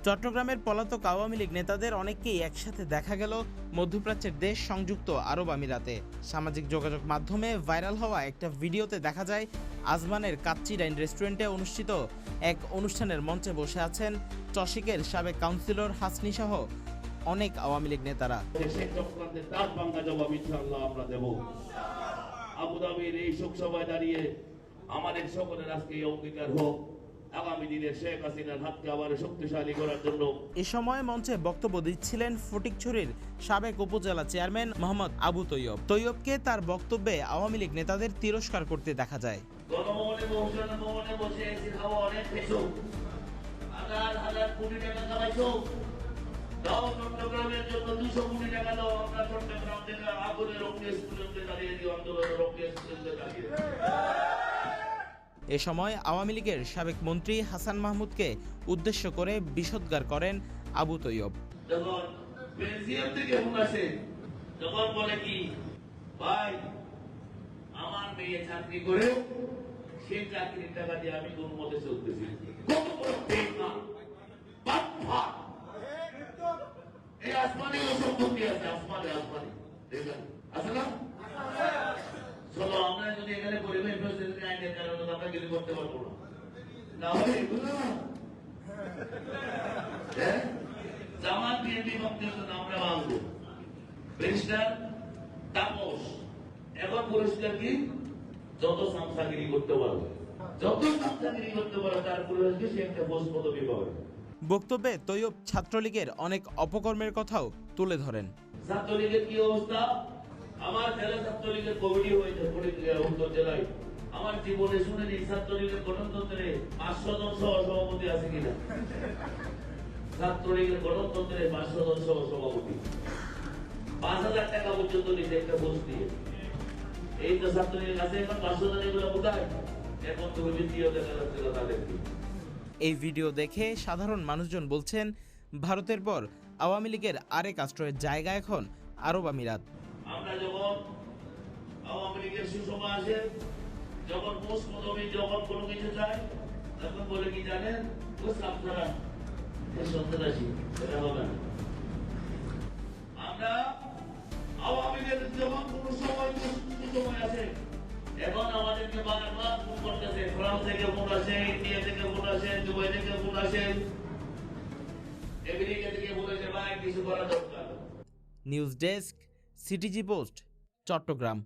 চট্টগ্রামের পলাতক আওয়ামী লীগ নেতাদের অনেককেই একসাথে দেখা গেল মধ্যপ্রাচ্যের দেশ সংযুক্ত আরব আমিরাতে। সামাজিক যোগাযোগ মাধ্যমে ভাইরাল হওয়া একটা ভিডিওতে দেখা যায় আজমানের কাচ্চি ডাইন রেস্টুরেন্টে অনুষ্ঠিত এক অনুষ্ঠানের মঞ্চে বসে আছেন চশিকের সাবেক কাউন্সিলর হাসনি সহ অনেক আওয়ামী লীগ নেতারা। আবুধাবির এই শোক সভায় দাঁড়িয়ে আমাদের সকলের আজকে এই অঙ্গীকার হোক আগামী দিনে শেখ হাসিনার হাতকে আবার শক্তিশালী করার জন্য। এ সময় মঞ্চে বক্তব্য দিচ্ছিলেন ফটিকছড়ির সাবেক উপজেলা চেয়ারম্যান মোহাম্মদ আবু তৈয়ব। তৈয়বকে তার বক্তব্যে আওয়ামী লীগ নেতাদের তিরস্কার করতে দেখা যায়। গণভবনে বসে এসির হাওয়া অনেক পেছো, হাজার হাজার কোটি টাকা কামাইছো, দাও চট্টগ্রামের জন্য 200 কোটি টাকা দাও। আমরা চট্টগ্রাম থেকে আগুনের রক্তে স্টুডেন্টকে দাঁড়িয়ে দিই, আন্দোলনের রক্তে স্টুডেন্টকে দাঁড়িয়ে। এ সময় আওয়ামী লীগের সাবেক মন্ত্রী হাসান মাহমুদকে উদ্দেশ্য করে বিষোদ্গার করেন আবু তৈয়ব। যখন বেলজিয়াম থেকে ফোন আসে, তখন বলে কি ভাই আমার মেয়ে চাকরি করে সেই চাকরির টাকা দিয়ে আমি কোন মতে চলতেছি। কত বড় ঠিক না বাপ্পা, এই আসমানে সম্পত্তি আছে, আসমানে আসমানে আছে না? চলো আমরা যদি এখানে পরিবেশ পরিস্থিতি আইনের কারণে আমরা কিছু করতে পারবো না, না হলে এগুলো জামাত বিএনপি বক্তব্য আমরা ভাঙবো। ব্যারিস্টার তাপস এখন পুরস্কার কি? যত সামসাগিরি করতে পারবে, যত সামসাগিরি করতে পারবে তার পুরস্কার সে একটা পোস্ট পদবি পাবে। বক্তব্যে তৈয়ব ছাত্রলীগের অনেক অপকর্মের কথাও তুলে ধরেন। ছাত্রলীগের কি অবস্থা? আমার জেলা ছাত্রলীগের কমিটি হয়েছে উত্তর জেলায়। আমার জীবনে শুনেনি ছাত্রলীগের গণতন্ত্রে 500 জন সহ সভাপতি আছে কিনা। ছাত্রলীগের গণতন্ত্রে 500 জন সহ সভাপতি 5000 টাকা পর্যন্ত নিতে একটা ঘুষ দিয়ে। এই তো ছাত্রলীগের কাছে এখন 500 জন এগুলো কোথায়? এখন তুমি দ্বিতীয় দেখা যাচ্ছে তাদেরকে। এই ভিডিও দেখে সাধারণ মানুষজন বলছেন, ভারতের পর আওয়ামী লীগের আরেক আশ্রয়ের জায়গা এখন আরব আমিরাত। আমরা যখন আওয়ামী লীগের সুষমা আসে, যখন পোস্ট পদবি যখন কোনো কিছু চায়, তখন বলে কি জানেন? আপনারা সন্ত্রাসী, এটা হবে না। আমরা আওয়ামী লীগের যখন কোনো সময় সুসময় আসে, এখন আমাদেরকে বারবার ফোন করতেছে। ফ্রান্স থেকে ফোন আসে, ইন্ডিয়া থেকে ফোন আসে, দুবাই থেকে ফোন আসে, আমেরিকা থেকে বলেছে ভাই কিছু করা দরকার। News desk, CTG post, Chittagong.